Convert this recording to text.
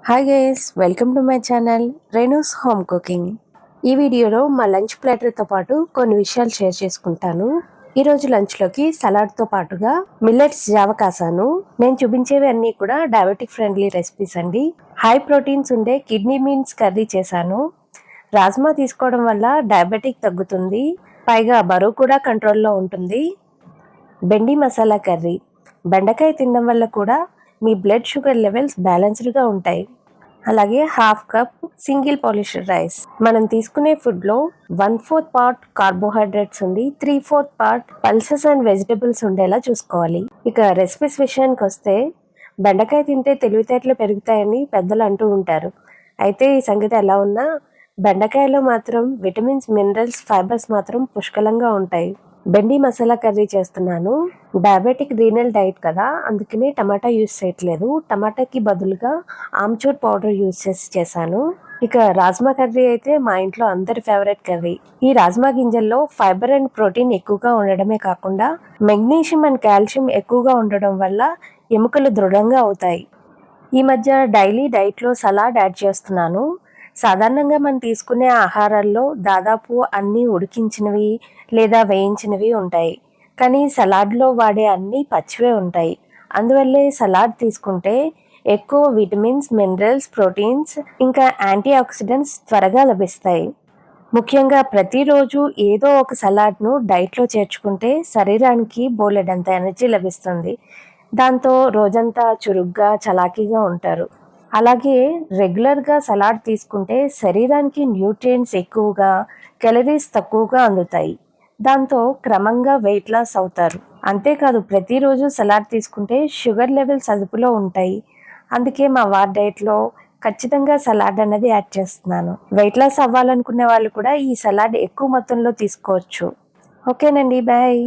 Hi guys, welcome to my channel Renu's home cooking. ఈ వీడియోలో మా లంచ్ ప్లాటర్తో పాటు కొన్ని విషయాలు షేర్ చేసుకుంటాను. ఈరోజు లంచ్లోకి సలాడ్తో పాటుగా మిల్లెట్స్ జావ కాసాను. నేను చూపించేవి అన్నీ కూడా డయాబెటిక్ ఫ్రెండ్లీ రెసిపీస్ అండి. హై ప్రోటీన్స్ ఉండే కిడ్నీ బీన్స్ కర్రీ చేశాను. రాజ్మా తీసుకోవడం వల్ల డయాబెటిక్ తగ్గుతుంది, పైగా బరువు కూడా కంట్రోల్లో ఉంటుంది. బెండి మసాలా కర్రీ, బెండకాయ తినడం వల్ల కూడా మీ బ్లడ్ షుగర్ లెవెల్స్ బ్యాలెన్స్డ్గా ఉంటాయి. అలాగే half cup single polished rice. మనం తీసుకునే ఫుడ్లో 1/4 పార్ట్ కార్బోహైడ్రేట్స్ ఉండి 3/4 పార్ట్ పల్సెస్ అండ్ వెజిటబుల్స్ ఉండేలా చూసుకోవాలి. ఇక రెసిపీస్ విషయానికి వస్తే, బెండకాయ తింటే తెలివితేటలు పెరుగుతాయని పెద్దలు అంటూ ఉంటారు. అయితే ఈ సంగతి ఎలా ఉన్నా బెండకాయలో మాత్రం విటమిన్స్, మినరల్స్, ఫైబర్స్ మాత్రం పుష్కలంగా ఉంటాయి. బెండి మసాలా కర్రీ చేస్తున్నాను. డయాబెటిక్ రీనల్ డైట్ కదా, అందుకని టమాటా యూజ్ చేయట్లేదు. టమాటాకి బదులుగా ఆమ్చూర్ పౌడర్ యూజ్ చేశాను. ఇక రాజ్మా కర్రీ అయితే మా ఇంట్లో అందరి ఫేవరెట్ కర్రీ. ఈ రాజ్మా గింజల్లో ఫైబర్ అండ్ ప్రోటీన్ ఎక్కువగా ఉండడమే కాకుండా మెగ్నీషియం అండ్ కాల్షియం ఎక్కువగా ఉండడం వల్ల ఎముకలు దృఢంగా అవుతాయి. ఈ మధ్య డైలీ డైట్లో సలాడ్ యాడ్ చేస్తున్నాను. సాధారణంగా మనం తీసుకునే ఆహారాల్లో దాదాపు అన్నీ ఉడికించినవి లేదా వేయించినవి ఉంటాయి, కానీ సలాడ్లో వాడే అన్నీ పచ్చివే ఉంటాయి. అందువల్లే సలాడ్ తీసుకుంటే ఎక్కువ విటమిన్స్, మినరల్స్, ప్రోటీన్స్ ఇంకా యాంటీ ఆక్సిడెంట్స్ త్వరగా లభిస్తాయి. ముఖ్యంగా ప్రతిరోజు ఏదో ఒక సలాడ్ను డైట్లో చేర్చుకుంటే శరీరానికి బోలెడంత ఎనర్జీ లభిస్తుంది. దాంతో రోజంతా చురుగ్గా, చలాకీగా ఉంటారు. అలాగే రెగ్యులర్గా సలాడ్ తీసుకుంటే శరీరానికి న్యూట్రియంట్స్ ఎక్కువగా, క్యాలరీస్ తక్కువగా అందుతాయి. దాంతో క్రమంగా వెయిట్ లాస్ అవుతారు. అంతేకాదు, ప్రతిరోజు సలాడ్ తీసుకుంటే షుగర్ లెవెల్స్ అదుపులో ఉంటాయి. అందుకే మా వార్ డైట్లో ఖచ్చితంగా సలాడ్ అన్నది యాడ్ చేస్తున్నాను. వెయిట్ లాస్ అవ్వాలనుకునే వాళ్ళు కూడా ఈ సలాడ్ ఎక్కువ మొత్తంలో తీసుకోవచ్చు. ఓకేనండి, బాయ్.